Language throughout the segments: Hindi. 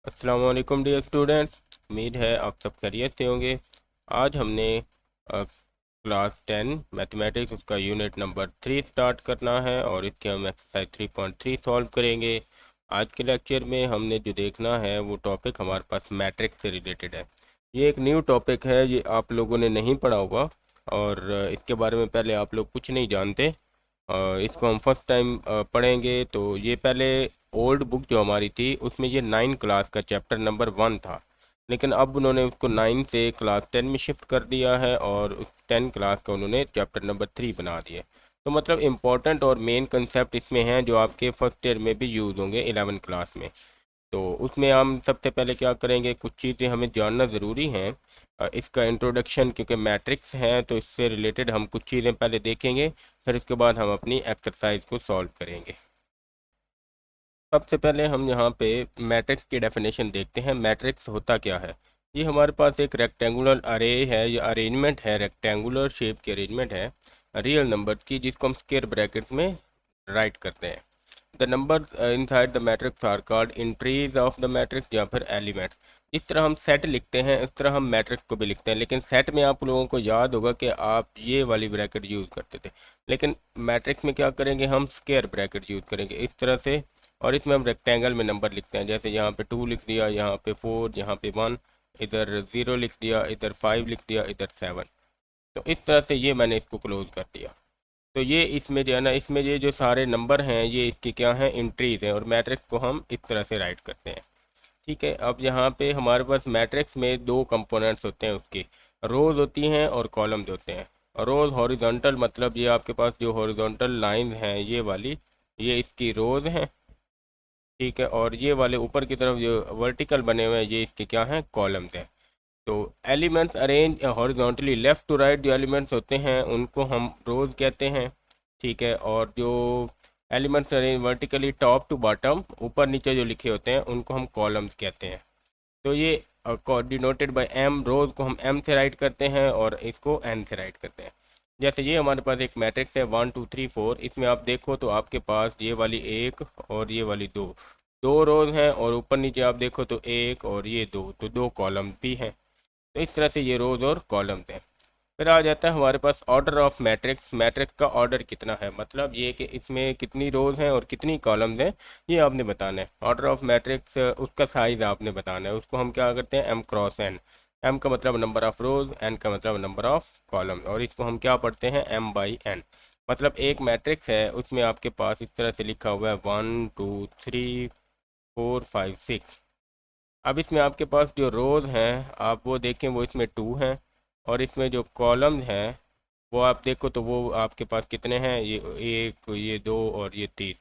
अस्सलाम वालेकुम डियर स्टूडेंट्स। उम्मीद है आप सब खैरियत से होंगे। आज हमने क्लास 10 मैथमेटिक्स उसका यूनिट नंबर 3 स्टार्ट करना है और इसके हम एक्सरसाइज 3.3 सॉल्व करेंगे। आज के लेक्चर में हमने जो देखना है वो टॉपिक हमारे पास मैट्रिक्स से रिलेटेड है। ये एक न्यू टॉपिक है, ये आप लोगों ने नहीं पढ़ा होगा और इसके बारे में पहले आप लोग कुछ नहीं जानते। इसको हम फर्स्ट टाइम पढ़ेंगे। तो ये पहले ओल्ड बुक जो हमारी थी उसमें ये 9 क्लास का चैप्टर नंबर 1 था, लेकिन अब उन्होंने उसको 9 से क्लास 10 में शिफ्ट कर दिया है और उस 10 क्लास का उन्होंने चैप्टर नंबर 3 बना दिया है। तो मतलब इम्पोर्टेंट और मेन कंसेप्ट इसमें हैं जो आपके फर्स्ट ईयर में भी यूज़ होंगे 11 क्लास में। तो उसमें हम सबसे पहले क्या करेंगे, कुछ चीज़ें हमें जानना ज़रूरी हैं। इसका इंट्रोडक्शन, क्योंकि मैट्रिक्स है तो इससे रिलेटेड हम कुछ चीज़ें पहले देखेंगे, फिर उसके बाद हम अपनी एक्सरसाइज को सॉल्व करेंगे। सबसे पहले हम यहाँ पे मैट्रिक्स की डेफिनेशन देखते हैं। मैट्रिक्स होता क्या है? ये हमारे पास एक रेक्टेंगुलर अरे है, या अरेंजमेंट है, रेक्टेंगुलर शेप की अरेंजमेंट है रियल नंबर की, जिसको हम स्क्वायर ब्रैकेट में राइट करते हैं। The number inside the matrix are called entries of the matrix या फिर एलिमेंट्स। इस तरह हम सेट लिखते हैं, इस तरह हम मैट्रिक्स को भी लिखते हैं, लेकिन सेट में आप लोगों को याद होगा कि आप ये वाली ब्रैकेट यूज़ करते थे, लेकिन मैट्रिक्स में क्या करेंगे, हम स्क्वायर ब्रैकेट यूज़ करेंगे इस तरह से। और इसमें हम रेक्टेंगल में नंबर लिखते हैं, जैसे यहाँ पे 2 लिख दिया, यहाँ पे 4, यहाँ पे 1, इधर 0 लिख दिया, इधर 5 लिख दिया, इधर 7। तो इस तरह से ये मैंने इसको क्लोज कर दिया। तो ये इसमें जो है ना, इसमें ये जो सारे नंबर हैं ये इसके क्या हैं, एंट्रीज हैं, और मैट्रिक्स को हम इस तरह से राइट करते हैं। ठीक है, अब यहाँ पे हमारे पास मैट्रिक्स में दो कंपोनेंट्स होते हैं उसके, रोज होती हैं और कॉलम्स होते हैं। रोज हॉरिजॉन्टल, मतलब ये आपके पास जो हॉरिजॉन्टल लाइन है ये वाली, ये इसकी रोज हैं। ठीक है, और ये वाले ऊपर की तरफ जो वर्टिकल बने हुए हैं ये इसके क्या हैं, कॉलम्स हैं। तो elements arrange horizontally left to right, जो एलिमेंट्स होते हैं उनको हम रोज कहते हैं। ठीक है, और जो elements arrange vertically top to bottom, ऊपर नीचे जो लिखे होते हैं उनको हम कॉलम्स कहते हैं। तो ये डिनोटेड बाय एम, रोज को हम एम से राइट करते हैं और इसको एन से राइट करते हैं। जैसे ये हमारे पास एक मैट्रिक्स है 1 2 3 4, इसमें आप देखो तो आपके पास ये वाली एक और ये वाली दो, दो रोज हैं, और ऊपर नीचे आप देखो तो एक और ये दो, तो दो कॉलम भी हैं। तो इस तरह से ये रोज और कॉलम्स हैं। फिर आ जाता है हमारे पास ऑर्डर ऑफ मैट्रिक्स। मैट्रिक्स का ऑर्डर कितना है, मतलब ये कि इसमें कितनी रोज हैं और कितनी कॉलम्स हैं, ये आपने बताना है। ऑर्डर ऑफ मैट्रिक्स उसका साइज आपने बताना है, उसको हम क्या करते हैं, एम क्रॉस एन। एम का मतलब नंबर ऑफ रोज, एन का मतलब नंबर ऑफ कॉलम, और इसको हम क्या पढ़ते हैं, एम बाई एन। मतलब एक मैट्रिक्स है उसमें आपके पास इस तरह से लिखा हुआ है 1 2 3 4 5 6। अब इसमें आपके पास जो रोज हैं आप वो देखें, वो इसमें 2 हैं, और इसमें जो कॉलम्स हैं वो आप देखो तो वो आपके पास कितने हैं, ये एक, ये दो और ये तीन,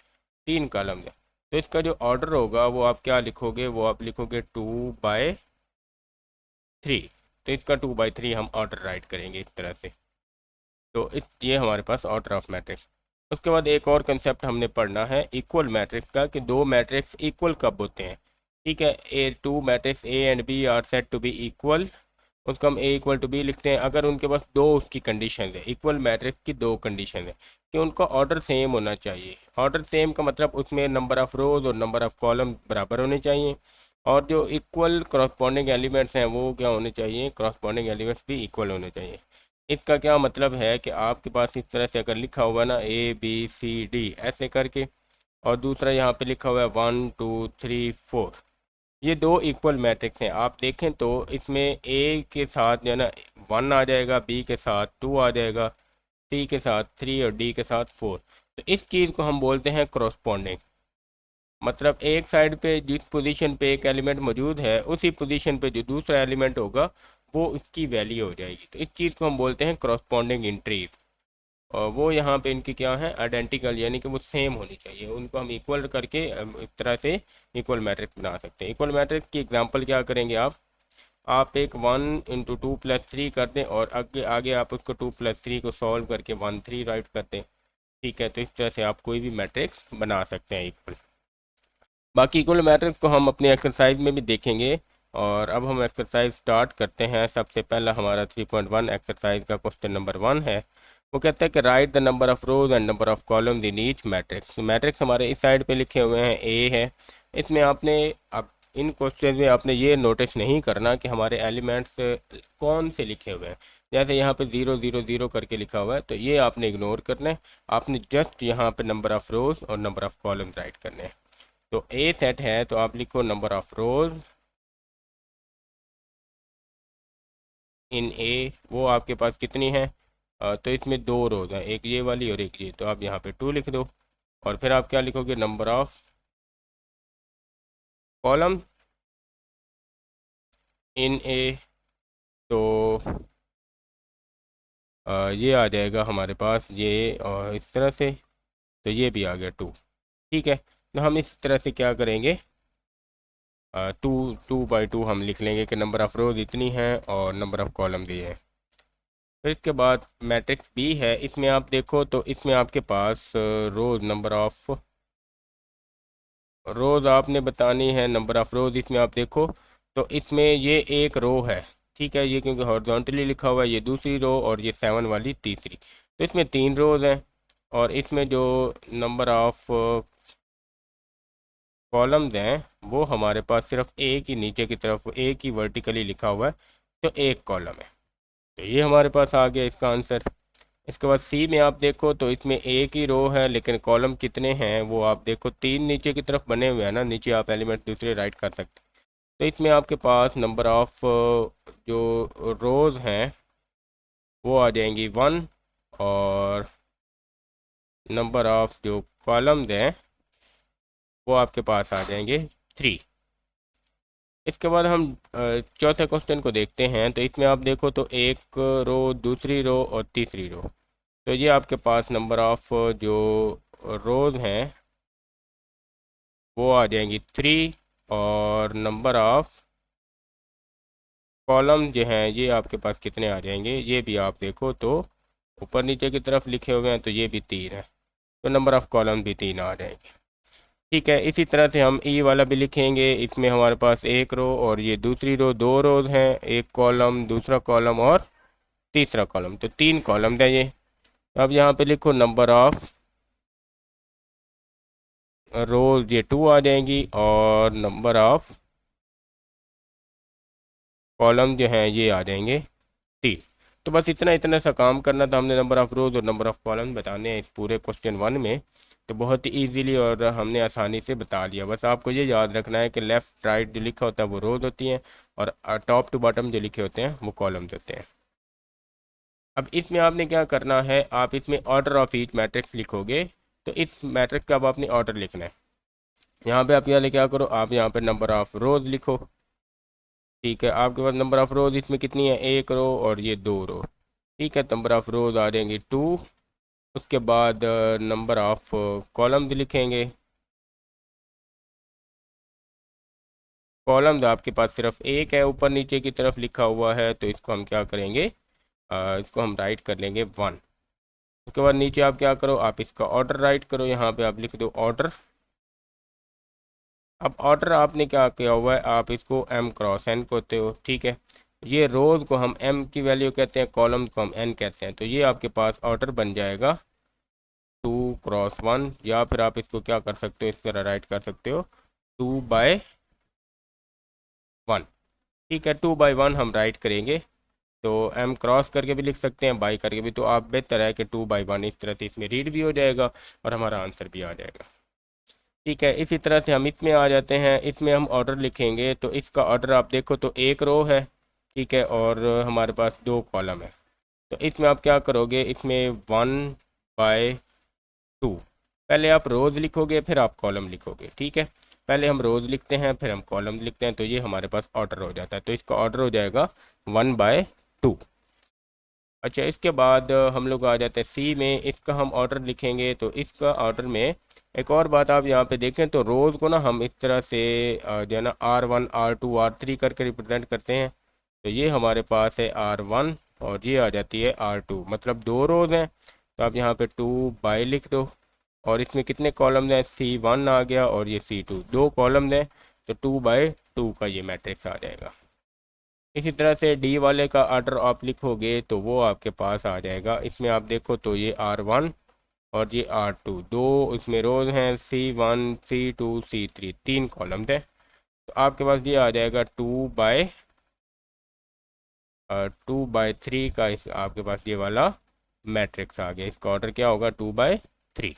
तीन कॉलम्स हैं। तो इसका जो ऑर्डर होगा वो आप क्या लिखोगे, वो आप लिखोगे 2/3। तो इसका 2/3 हम ऑर्डर राइट करेंगे इस तरह से। तो इस ये हमारे पास ऑर्डर ऑफ मैट्रिक्स। उसके बाद एक और कंसेप्ट हमने पढ़ना है इक्वल मैट्रिक्स का, कि दो मैट्रिक्स इक्वल कब होते हैं। ठीक है, A two matrix A and B are set to be equal, उसको हम ए इक्वल टू बी लिखते हैं अगर उनके पास दो उसकी कंडीशन है। इक्वल मैट्रिक्स की दो कंडीशन है कि उनका ऑर्डर सेम होना चाहिए। ऑर्डर सेम का मतलब उसमें नंबर ऑफ रोज और नंबर ऑफ कॉलम बराबर होने चाहिए, और जो इक्वल करस्पॉन्डिंग एलिमेंट्स हैं वो क्या होने चाहिए, करस्पॉन्डिंग एलिमेंट्स भी इक्वल होने चाहिए। इसका क्या मतलब है कि आपके पास इस तरह से अगर लिखा हुआ ना ABCD ऐसे करके, और दूसरा यहाँ पे लिखा हुआ है 1 2 3 4, ये दो इक्वल मैट्रिक्स हैं। आप देखें तो इसमें ए के साथ जो है ना 1 आ जाएगा, बी के साथ 2 आ जाएगा, सी के साथ 3 और डी के साथ 4। तो इस चीज़ को हम बोलते हैं क्रॉसपॉन्डिंग। मतलब एक साइड पे जिस पोजीशन पे एक एलिमेंट मौजूद है उसी पोजीशन पे जो दूसरा एलिमेंट होगा वो उसकी वैल्यू हो जाएगी। तो इस चीज़ को हम बोलते हैं क्रॉसपॉन्डिंग इंट्रीज, और वो यहाँ पे इनकी क्या है, आइडेंटिकल, यानी कि वो सेम होनी चाहिए। उनको हम इक्वल करके इस तरह से इक्वल मैट्रिक्स बना सकते हैं। इक्वल मैट्रिक्स की एग्जांपल क्या करेंगे आप एक 1 × 2 + 3 कर दें, और आगे आगे आप उसको 2 + 3 को सॉल्व करके 1 3 राइट कर दें। ठीक है, तो इस तरह से आप कोई भी मैट्रिक्स बना सकते हैं इक्वल। बाकी इक्वल मैट्रिक्स को हम अपनी एक्सरसाइज में भी देखेंगे। और अब हम एक्सरसाइज स्टार्ट करते हैं। सबसे पहला हमारा 3.1 एक्सरसाइज का क्वेश्चन नंबर 1 है। वो कहता है कि right the number of rose and number of columns in each matrix. Matrix हमारे इस साइड पे लिखे हुए हैं, ए है। इसमें आपने अब इन क्वेश्चन में आपने ये नोटिस नहीं करना कि हमारे एलिमेंट्स कौन से लिखे हुए हैं। जैसे यहाँ पे 0 0 0 करके लिखा हुआ है, तो ये आपने इग्नोर करना है। आपने जस्ट यहाँ पे नंबर ऑफ़ रोज और नंबर ऑफ़ कॉलम राइट करने हैं। तो ए सेट है तो आप लिखो नंबर ऑफ़ रोज इन ए, वो आपके पास कितनी है? तो इसमें 2 रोज हैं, एक ये वाली और एक ये, तो आप यहाँ पे 2 लिख दो। और फिर आप क्या लिखोगे? नंबर ऑफ़ कॉलम इन ए। तो ये आ जाएगा हमारे पास ये, और इस तरह से, तो ये भी आ गया 2। ठीक है, तो हम इस तरह से क्या करेंगे, 2 2 बाई 2 हम लिख लेंगे कि नंबर ऑफ़ रोज इतनी है और नंबर ऑफ़ कॉलम ये है। फिर इसके बाद मैट्रिक्स बी है, इसमें आप देखो तो इसमें आपके पास रोज नंबर ऑफ़ रोज आपने बतानी है, नंबर ऑफ़ रोज इसमें आप देखो तो इसमें ये एक रो है। ठीक है, ये क्योंकि हॉरिजॉन्टली लिखा हुआ है, ये दूसरी रो और ये 7 वाली तीसरी, तो इसमें 3 रोज हैं। और इसमें जो नंबर ऑफ़ कॉलम्स हैं वो हमारे पास सिर्फ एक ही, नीचे की तरफ एक ही वर्टिकली लिखा हुआ है, तो एक कॉलम है। तो ये हमारे पास आ गया इसका आंसर। इसके बाद सी में आप देखो तो इसमें एक ही रो है, लेकिन कॉलम कितने हैं वो आप देखो, 3 नीचे की तरफ बने हुए हैं ना, नीचे आप एलिमेंट दूसरे राइट कर सकते हैं। तो इसमें आपके पास नंबर ऑफ़ जो रोज़ हैं वो आ जाएंगी 1, और नंबर ऑफ़ जो कॉलम्स हैं वो आपके पास आ जाएंगे 3। इसके बाद हम चौथे क्वेश्चन को देखते हैं। तो इसमें आप देखो तो एक रो, दूसरी रो और तीसरी रो, तो ये आपके पास नंबर ऑफ़ जो रोज़ हैं वो आ जाएंगी 3, और नंबर ऑफ़ कॉलम जो हैं ये आपके पास कितने आ जाएंगे, ये भी आप देखो तो ऊपर नीचे की तरफ लिखे हुए हैं, तो ये भी 3 है, तो नंबर ऑफ़ कॉलम भी 3 आ जाएंगे। ठीक है, इसी तरह से हम ई वाला भी लिखेंगे। इसमें हमारे पास एक रो और ये दूसरी रो, 2 रोज हैं, एक कॉलम, दूसरा कॉलम और तीसरा कॉलम, तो 3 कॉलम है ये। अब यहाँ पे लिखो नंबर ऑफ़ रोज, ये 2 आ जाएंगी, और नंबर ऑफ़ कॉलम जो हैं ये आ जाएंगे 3। तो बस इतना इतना सा काम करना था हमने, नंबर ऑफ़ रोज और नंबर ऑफ़ कॉलम बताने हैं इस पूरे क्वेश्चन 1 में। तो बहुत ही ईजीली और हमने आसानी से बता लिया। बस आपको ये याद रखना है कि लेफ़्ट राइट जो लिखा होता है वो रोज होती हैं, और टॉप टू बॉटम जो लिखे होते हैं वो कॉलम्स होते हैं। अब इसमें आपने क्या करना है, आप इसमें ऑर्डर ऑफ ईच मैट्रिक्स लिखोगे, तो इस मैट्रिक्स का अब आपने ऑर्डर लिखना है। यहाँ पे आप यहाँ क्या करो, आप यहाँ पे नंबर ऑफ़ रोज लिखो। ठीक है, आपके पास नंबर ऑफ़ रोज इसमें कितनी है, एक रो और ये 2 रो। ठीक है, नंबर ऑफ़ रोज आ जाएंगी 2। उसके बाद नंबर ऑफ़ कॉलम्स लिखेंगे। कॉलम्स आपके पास सिर्फ एक है, ऊपर नीचे की तरफ लिखा हुआ है, तो इसको हम क्या करेंगे, इसको हम राइट कर लेंगे 1। उसके बाद नीचे आप क्या करो, आप इसका ऑर्डर राइट करो, यहाँ पे आप लिख दो ऑर्डर। अब ऑर्डर आपने क्या किया हुआ है, आप इसको m क्रॉस n कहते हो। ठीक है, ये रोज़ को हम m की वैल्यू कहते हैं, कॉलम को हम n कहते हैं, तो ये आपके पास ऑर्डर बन जाएगा 2 × 1, या फिर आप इसको क्या कर सकते हो, इस तरह राइट कर सकते हो 2/1। ठीक है, 2/1 हम राइट करेंगे, तो m क्रॉस करके भी लिख सकते हैं, बाई करके भी, तो आप बेहतर है कि 2/1 इस तरह से इसमें रीड भी हो जाएगा और हमारा आंसर भी आ जाएगा। ठीक है, इसी तरह से हम इसमें आ जाते हैं। इसमें हम ऑर्डर लिखेंगे, तो इसका ऑर्डर आप देखो तो एक रो है। ठीक है, और हमारे पास 2 कॉलम है, तो इसमें आप क्या करोगे, इसमें 1/2, पहले आप रोज़ लिखोगे फिर आप कॉलम लिखोगे। ठीक है, पहले हम रोज़ लिखते हैं फिर हम कॉलम लिखते हैं, तो ये हमारे पास ऑर्डर हो जाता है, तो इसका ऑर्डर हो जाएगा 1/2। अच्छा, इसके बाद हम लोग आ जाते हैं सी में। इसका हम ऑर्डर लिखेंगे, तो इसका ऑर्डर में एक और बात आप यहाँ पे देखें तो रोज़ को ना हम इस तरह से जो है ना R1 R2 R3 करके रिप्रेजेंट करते हैं, तो ये हमारे पास है R1 और ये आ जाती है R2, मतलब 2 रोज़ हैं, तो आप यहाँ पे 2 लिख दो। और इसमें कितने कॉलम्स हैं, C1 आ गया और ये C2, 2 कॉलम्स हैं, तो 2/2 का ये मैट्रिक्स आ जाएगा। इसी तरह से डी वाले का ऑर्डर आप लिखोगे तो वो आपके पास आ जाएगा। इसमें आप देखो तो ये R1 और ये R2, 2 इसमें रोज हैं, C1 C2 C3, 3 कॉलम्स हैं। तो आपके पास ये आ जाएगा 2/3 का, इस आपके पास ये वाला मैट्रिक्स आ गया। इसका ऑर्डर क्या होगा? 2/3।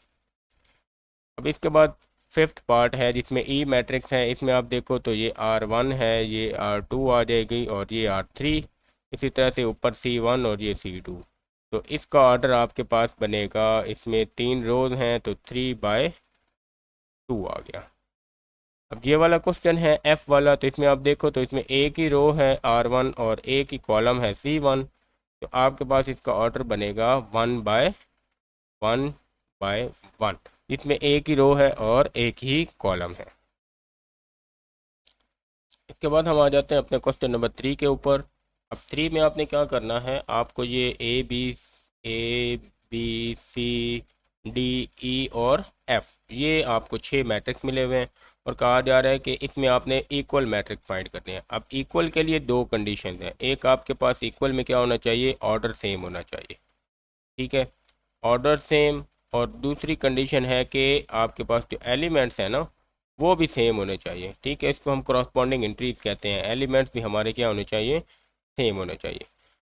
अब इसके बाद फिफ्थ पार्ट है जिसमें ई मैट्रिक्स है। इसमें आप देखो तो ये R1 है, ये R2 आ जाएगी और ये R3। इसी तरह से ऊपर C1 और ये C2। तो इसका ऑर्डर आपके पास बनेगा, इसमें 3 रोज हैं तो 3/2 आ गया। अब ये वाला क्वेश्चन है F वाला, तो इसमें आप देखो तो इसमें एक ही रो है R1 और एक ही कॉलम है C1। तो आपके पास इसका ऑर्डर बनेगा 1/1/1, इसमें एक ही रो है और एक ही कॉलम है। इसके बाद हम आ जाते हैं अपने क्वेश्चन नंबर 3 के ऊपर। अब 3 में आपने क्या करना है, आपको ये A B C D E और F, ये आपको 6 मैट्रिक्स मिले हुए हैं और कहा जा रहा है कि इसमें आपने इक्वल मैट्रिक्स फाइंड करने हैं। अब इक्वल के लिए दो कंडीशन है, एक आपके पास इक्वल में क्या होना चाहिए? ऑर्डर सेम होना चाहिए, ठीक है, ऑर्डर सेम। और दूसरी कंडीशन है कि आपके पास जो एलिमेंट्स हैं ना, वो भी सेम होने चाहिए, ठीक है। इसको हम करस्पॉन्डिंग इंट्रीज कहते हैं, एलिमेंट्स भी हमारे क्या होने चाहिए? सेम होने चाहिए।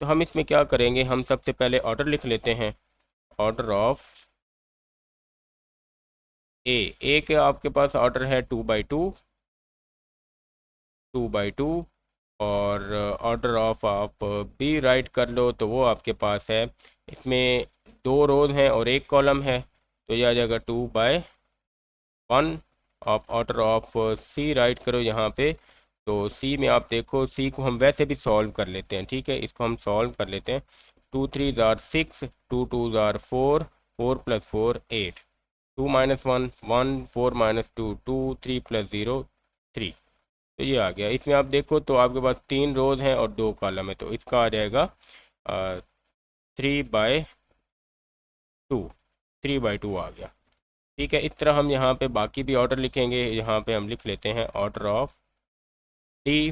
तो हम इसमें क्या करेंगे, हम सबसे पहले ऑर्डर लिख लेते हैं। ऑर्डर ऑफ ए के आपके पास ऑर्डर है 2/2। और ऑर्डर ऑफ आप बी राइट कर लो तो वो आपके पास है, इसमें 2 रोज हैं और एक कॉलम है, तो ये आ जाएगा 2/1। आप ऑर्डर ऑफ सी राइट करो यहाँ पे, तो सी में आप देखो, सी को हम वैसे भी सॉल्व कर लेते हैं, ठीक है, इसको हम सॉल्व कर लेते हैं। 2 3 जार 6, 2 2 जार 4, 4 + 4 8, 2 - 1 1, 4 - 2 2, 3 + 0 3। तो ये आ गया। इसमें आप देखो तो आपके पास 3 रोज हैं और 2 कॉलम है, तो इसका आ जाएगा 3/2। 3/2 आ गया, ठीक है। इस तरह हम यहाँ पे बाकी भी ऑर्डर लिखेंगे। यहाँ पे हम लिख लेते हैं ऑर्डर ऑफ डी।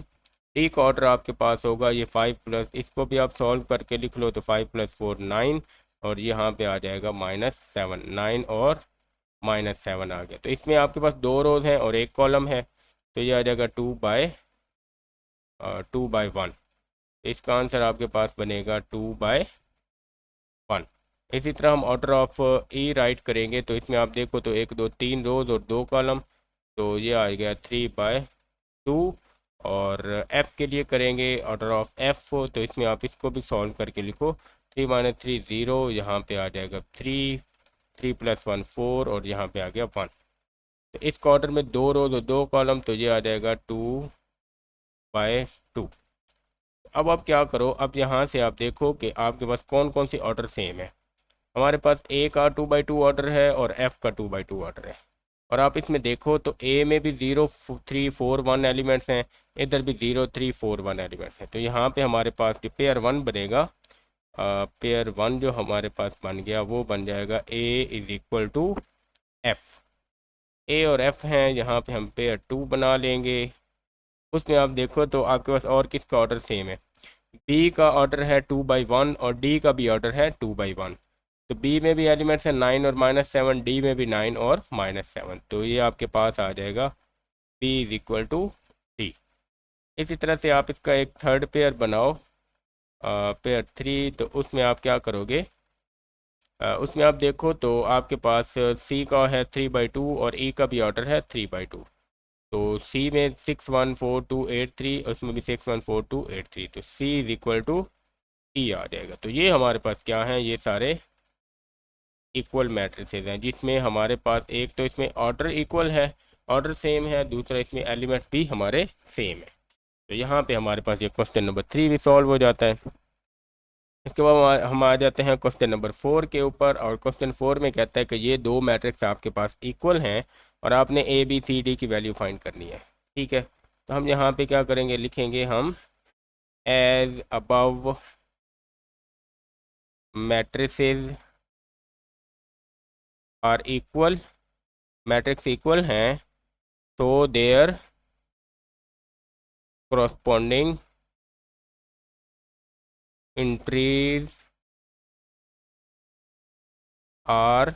डी का ऑर्डर आपके पास होगा ये 5 इसको भी आप सॉल्व करके लिख लो तो 5 + 4 9, और यहाँ पे आ जाएगा -7। 9 और -7 आ गया। तो इसमें आपके पास 2 रोज हैं और एक कॉलम है, तो ये आ जाएगा 2/1। इसका आंसर आपके पास बनेगा 2/1। इसी तरह हम ऑर्डर ऑफ ई राइट करेंगे, तो इसमें आप देखो तो 1 2 3 रोज और 2 कॉलम, तो ये आ गया 3/2। और एफ़ के लिए करेंगे ऑर्डर ऑफ एफ़, तो इसमें आप इसको भी सॉल्व करके लिखो। 3 - 3 0, यहाँ पे आ जाएगा 3, 3 + 1 4 और यहाँ पे आ गया 1। तो इस ऑर्डर में 2 रोज और 2 कॉलम, तो ये आ जाएगा 2/2। अब आप क्या करो, अब यहाँ से आप देखो कि आपके पास कौन कौन सी ऑर्डर सेम है। हमारे पास ए का 2/2 ऑर्डर है और एफ़ का 2/2 ऑर्डर है। और आप इसमें देखो तो ए में भी 0 3 4 1 एलिमेंट्स हैं, इधर भी 0 3 4 1 एलिमेंट्स हैं। तो यहाँ पे हमारे पास जो पेयर 1 बनेगा, पेयर 1 जो हमारे पास बन गया वो बन जाएगा A = F। ए और एफ हैं, यहाँ पे हम पेयर 2 बना लेंगे। उसमें आप देखो तो आपके पास और किसका ऑर्डर सेम है? बी का ऑर्डर है 2/1 और डी का भी ऑर्डर है 2/1। तो बी में भी एलिमेंट्स है 9 और -7, डी में भी 9 और -7, तो ये आपके पास आ जाएगा B = D। इसी तरह से आप इसका एक थर्ड पेयर बनाओ, पेयर 3। तो उसमें आप क्या करोगे, उसमें आप देखो तो आपके पास C का है 3/2 और E का भी ऑर्डर है 3/2। तो C में 6 1 4 2 8 3, उसमें भी 6 1 4 2 8 3, तो C = E आ जाएगा। तो ये हमारे पास क्या है, ये सारे इक्वल मैट्रिसेस हैं, जिसमें हमारे पास एक तो इसमें ऑर्डर इक्वल है, ऑर्डर सेम है, दूसरा इसमें एलिमेंट्स भी हमारे सेम है। तो यहाँ पे हमारे पास ये क्वेश्चन नंबर 3 भी सॉल्व हो जाता है। इसके बाद हम आ जाते हैं क्वेश्चन नंबर 4 के ऊपर, और क्वेश्चन 4 में कहता है कि ये दो मैट्रिक्स आपके पास इक्वल हैं और आपने ABCD की वैल्यू फाइंड करनी है, ठीक है। तो हम यहाँ पे क्या करेंगे, लिखेंगे हम as above matrices are equal, matrix equal हैं तो there corresponding entries are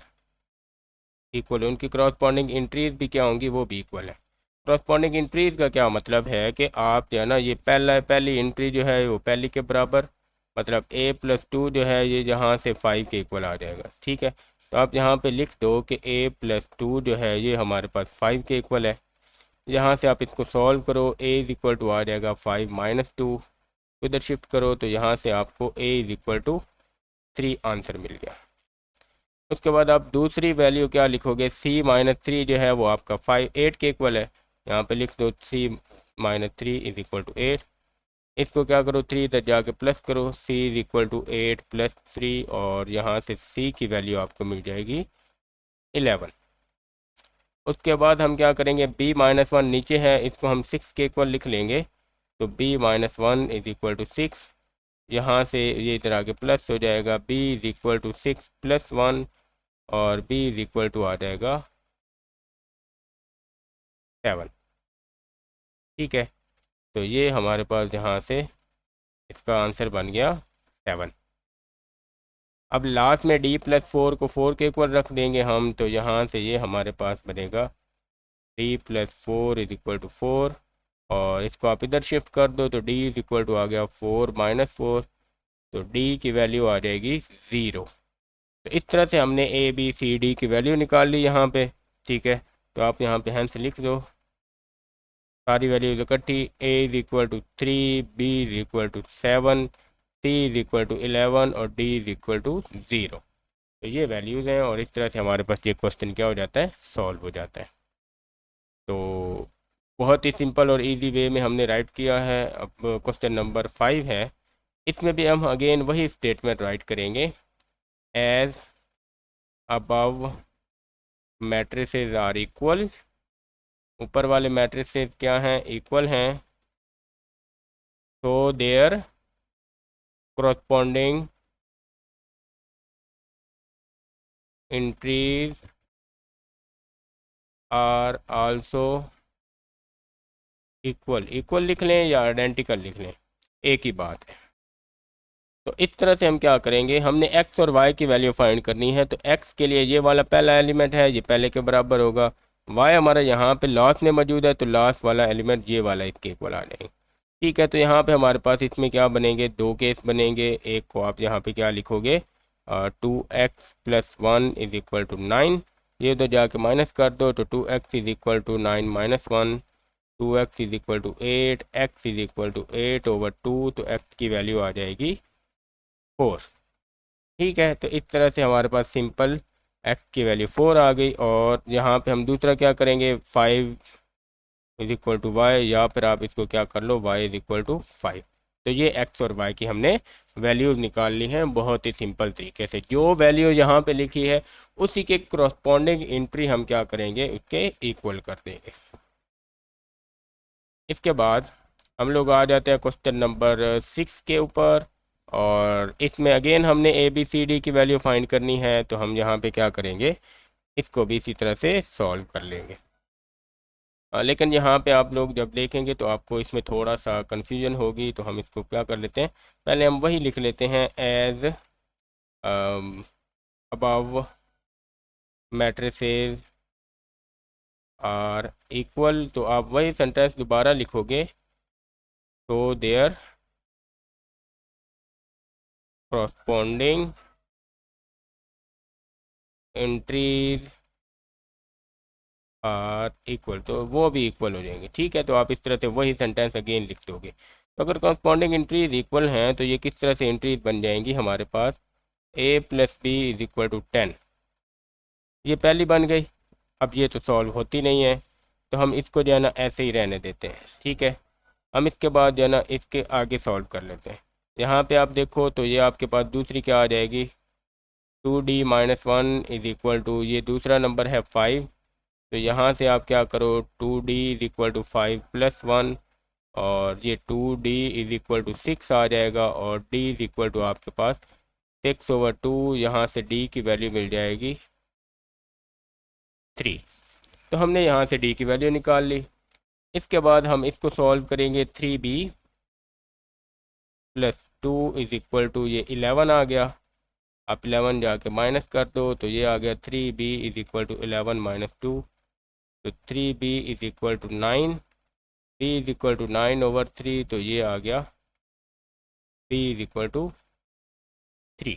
equal, उनकी corresponding entries भी क्या होंगी, वो भी इक्वल है। करस्पॉन्डिंग इंट्रीज का क्या मतलब है कि आप जो है ना, ये पहली एंट्री जो है वो पहली के बराबर, मतलब a+2 जो है ये यहाँ से 5 के इक्वल आ जाएगा। ठीक है, तो आप यहाँ पे लिख दो कि a+2 जो है ये हमारे पास 5 के इक्वल है। यहाँ से आप इसको सॉल्व करो, a इज इक्वल टू आ जाएगा 5 - 2, इधर शिफ्ट करो तो यहाँ से आपको a is equal to 3 answer मिल गया। उसके बाद आप दूसरी वैल्यू क्या लिखोगे, c-3 जो है वो आपका 8 के इक्वल है। यहाँ पे लिख दो c-3 इज इक्वल टू 8। इसको क्या करो, 3 इधर जाके प्लस करो, c इज इक्वल टू 8 + 3, और यहाँ से c की वैल्यू आपको मिल जाएगी 11। उसके बाद हम क्या करेंगे, b-1 नीचे है, इसको हम 6 के इक्वल लिख लेंगे, तो b-1 इज इक्वल टू 6। यहाँ से ये इधर आके प्लस हो जाएगा, b इज इक्वल टू 6 + 1, और b इज इक्वल टू आ जाएगा 7। ठीक है, तो ये हमारे पास यहाँ से इसका आंसर बन गया 7। अब लास्ट में d+4 को 4 के इक्वल रख देंगे हम, तो यहाँ से ये हमारे पास बनेगा d+4 इज इक्वल टू 4, और इसको आप इधर शिफ्ट कर दो तो d इज इक्वल टू आ गया 4 - 4, तो d की वैल्यू आ जाएगी 0। तो इस तरह से हमने a b c d की वैल्यू निकाल ली यहाँ पे। ठीक है, तो आप यहाँ पे हैंस लिख दो सारी वैल्यू इकट्ठी, a is equal to 3, b is equal to 7, c is equal to 11, और d इज इक्वल टू 0। तो ये वैल्यूज़ हैं, और इस तरह से हमारे पास ये क्वेश्चन क्या हो जाता है, सॉल्व हो जाता है। तो बहुत ही सिंपल और इजी वे में हमने राइट किया है। अब क्वेश्चन नंबर 5 है, इसमें भी हम अगेन वही स्टेटमेंट राइट करेंगे, as above matrices are equal. ऊपर वाले मैट्रिसेस क्या हैं, इक्वल हैं, तो there corresponding entries are also equal लिख लें या आइडेंटिकल लिख लें, एक ही बात है। तो इस तरह से हम क्या करेंगे, हमने x और y की वैल्यू फाइंड करनी है। तो x के लिए ये वाला पहला एलिमेंट है, ये पहले के बराबर होगा। y हमारा यहाँ पे लास्ट में मौजूद है, तो लास्ट वाला एलिमेंट ये वाला इसके इक्वल आ जाएगा। ठीक है, तो यहाँ पे हमारे पास इसमें क्या बनेंगे, दो केस बनेंगे। एक को आप यहाँ पे क्या लिखोगे, 2x + 1 इज इक्वल टू 9, ये उधर जाके माइनस कर दो, तो 2x is equal to 9 - 1, 2x is equal to 8, x is equal to 8/2, तो x की वैल्यू आ जाएगी 4। ठीक है, तो इस तरह से हमारे पास सिंपल x की वैल्यू 4 आ गई। और यहाँ पे हम दूसरा क्या करेंगे, 5 इज इक्वल टू y, या फिर आप इसको क्या कर लो, y इज इक्वल टू 5। तो ये x और y की हमने वैल्यूज निकाल ली हैं बहुत ही सिंपल तरीके से। जो वैल्यू यहाँ पे लिखी है उसी के करस्पॉन्डिंग एंट्री हम क्या करेंगे, उसके इक्वल कर देंगे। इसके बाद हम लोग आ जाते हैं क्वेश्चन नंबर 6 के ऊपर, और इसमें अगेन हमने ए बी सी डी की वैल्यू फाइंड करनी है। तो हम यहाँ पे क्या करेंगे, इसको भी इसी तरह से सॉल्व कर लेंगे। लेकिन यहाँ पे आप लोग जब देखेंगे तो आपको इसमें थोड़ा सा कन्फ्यूजन होगी, तो हम इसको क्या कर लेते हैं, पहले हम वही लिख लेते हैं, as above matrices are equal. तो आप वही सेंटेंस दोबारा लिखोगे, तो there corresponding entries are equal, तो वो भी इक्वल हो जाएंगे। ठीक है, तो आप इस तरह से वही सेंटेंस अगेन लिख दोगे। तो अगर करस्पॉन्डिंग एंट्रीज इक्वल हैं तो ये किस तरह से एंट्रीज बन जाएंगी हमारे पास, a + b is equal to 10, ये पहली बन गई। अब ये तो सॉल्व होती नहीं है, तो हम इसको जो है ना ऐसे ही रहने देते हैं। ठीक है, हम इसके बाद जो है ना इसके आगे सॉल्व कर लेते हैं। यहाँ पे आप देखो तो ये आपके पास दूसरी क्या आ जाएगी, 2d - 1 इज इक्वल टू, ये दूसरा नंबर है 5। तो यहाँ से आप क्या करो, 2d इज इक्वल टू 5 + 1, और ये 2d इज इक्वल टू 6 आ जाएगा, और d इज इक्वल टू आपके पास 6/2, यहाँ से d की वैल्यू मिल जाएगी 3। तो हमने यहाँ से d की वैल्यू निकाल ली। इसके बाद हम इसको सॉल्व करेंगे, 3b + 2 इज इक्वल टू, ये 11 आ गया। आप 11 जाके माइनस कर दो, तो ये आ गया 3b इज इक्वल टू 11 - 2। तो 3b is equal to 9, b is equal to 9/3, तो ये आ गया b इज इक्वल टू 3।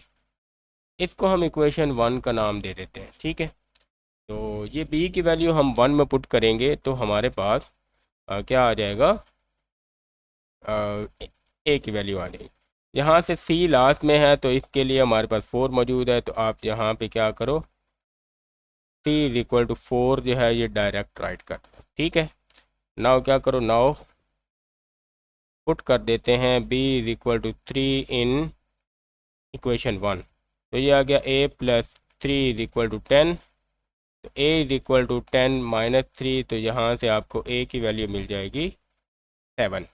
इसको हम इक्वेशन 1 का नाम दे देते हैं, ठीक है। तो ये b की वैल्यू हम 1 में पुट करेंगे तो हमारे पास क्या आ जाएगा, a की वैल्यू आ जाएगी। यहाँ से c लास्ट में है तो इसके लिए हमारे पास 4 मौजूद है, तो आप यहाँ पे क्या करो, c इज इक्वल टू 4 जो है ये डायरेक्ट राइट कर दो, ठीक है। नाउ क्या करो, नाउ पुट कर देते हैं b is equal to 3 in equation 1, तो ये आ गया a plus 3 is equal to 10, तो a is equal to 10 minus 3, तो यहाँ से आपको a की वैल्यू मिल जाएगी 7,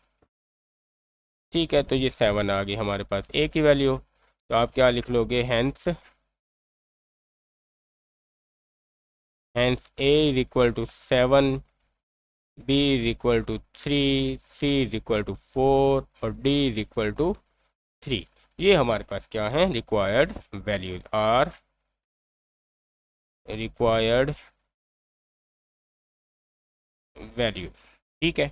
ठीक है। तो ये 7 आ गई हमारे पास a की वैल्यू, तो आप क्या लिख लोगे, hence a is equal to 7, b is equal to 3, c is equal to 4 और d इज इक्वल टू 3। ये हमारे पास क्या है, required values are required value, ठीक है।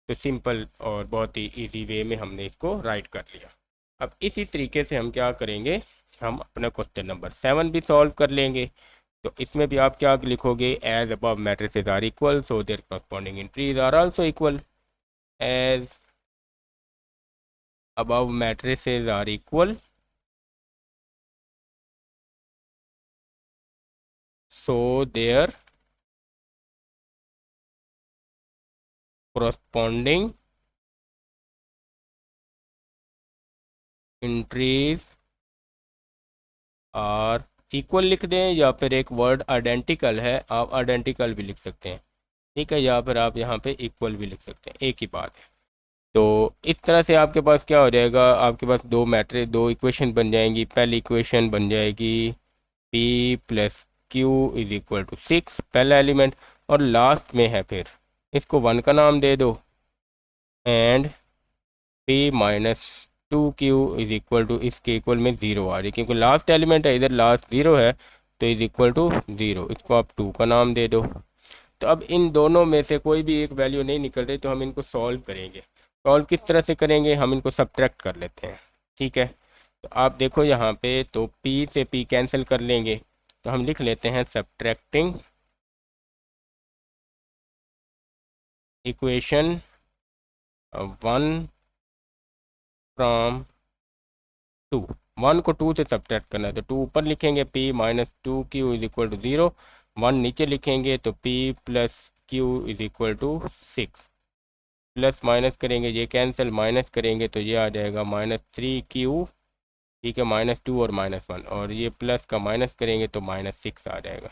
तो सिंपल और बहुत ही इजी वे में हमने इसको राइट कर लिया। अब इसी तरीके से हम क्या करेंगे, हम अपना क्वेश्चन नंबर 7 भी सॉल्व कर लेंगे। तो इसमें भी आप क्या लिखोगे, as above matrices are equal so there corresponding entries are also equal, as above matrices are equal so their corresponding entries are equal लिख दें, या फिर एक वर्ड आइडेंटिकल है आप आइडेंटिकल भी लिख सकते हैं, ठीक है, या फिर आप यहाँ पे इक्वल भी लिख सकते हैं, एक ही बात है। तो इस तरह से आपके पास क्या हो जाएगा, आपके पास दो इक्वेशन बन जाएंगी। पहली इक्वेशन बन जाएगी p plus q is equal to 6 पहला एलिमेंट, और लास्ट में है फिर इसको 1 का नाम दे दो, and p minus 2q is equal to, इसके इक्वल में 0 आ रही, क्योंकि लास्ट एलिमेंट है, इधर लास्ट 0 है, तो इज इक्वल टू 0, इसको आप 2 का नाम दे दो। तो अब इन दोनों में से कोई भी एक वैल्यू नहीं निकल रही, तो हम इनको सॉल्व करेंगे। सॉल्व किस तरह से करेंगे, हम इनको सब्ट्रैक्ट कर लेते हैं, ठीक है। तो आप देखो यहाँ पे, तो p से p कैंसिल कर लेंगे, तो हम लिख लेते हैं सब्ट्रैक्टिंग इक्वेशन 1 फ्रॉम 2, 1 को 2 से सब्ट्रैक्ट करना है, तो 2 ऊपर लिखेंगे, p minus 2q is equal to 0, 1 नीचे लिखेंगे, तो p plus q is equal to 6, plus minus करेंगे, ये कैंसिल, माइनस करेंगे तो ये आ जाएगा -3q, ठीक है, -2 और -1, और ये प्लस का माइनस करेंगे तो -6 आ जाएगा।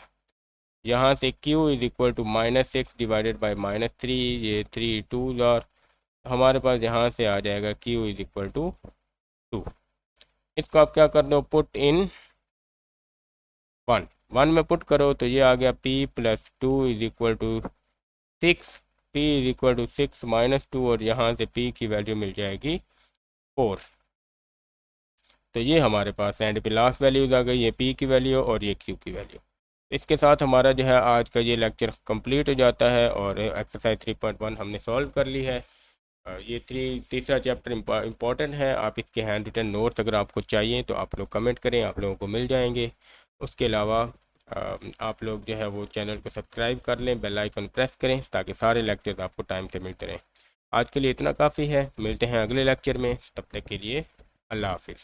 यहाँ से q is equal to -6 divided by -3, ये 3 2 और हमारे पास यहाँ से आ जाएगा q इज इक्वल टू 2। इसको आप क्या कर दो, पुट इन 1 में पुट करो, तो ये आ गया p plus 2 is equal to 6, p is equal to 6 minus 2, और यहाँ से p की वैल्यू मिल जाएगी 4। तो ये हमारे पास एंड पे लास्ट वैल्यूज आ गई, ये p की वैल्यू और ये q की वैल्यू। इसके साथ हमारा जो है आज का ये लेक्चर कंप्लीट हो जाता है, और एक्सरसाइज 3.1 हमने सॉल्व कर ली है। ये तीसरा चैप्टर इम्पॉर्टेंट है, आप इसके हैंड रिटन नोट्स अगर आपको चाहिए तो आप लोग कमेंट करें, आप लोगों को मिल जाएंगे। उसके अलावा आप लोग जो है वो चैनल को सब्सक्राइब कर लें, बेल आइकन प्रेस करें, ताकि सारे लेक्चर्स आपको टाइम से मिलते रहें। आज के लिए इतना काफ़ी है, मिलते हैं अगले लेक्चर में, तब तक के लिए अल्लाह हाफिज़।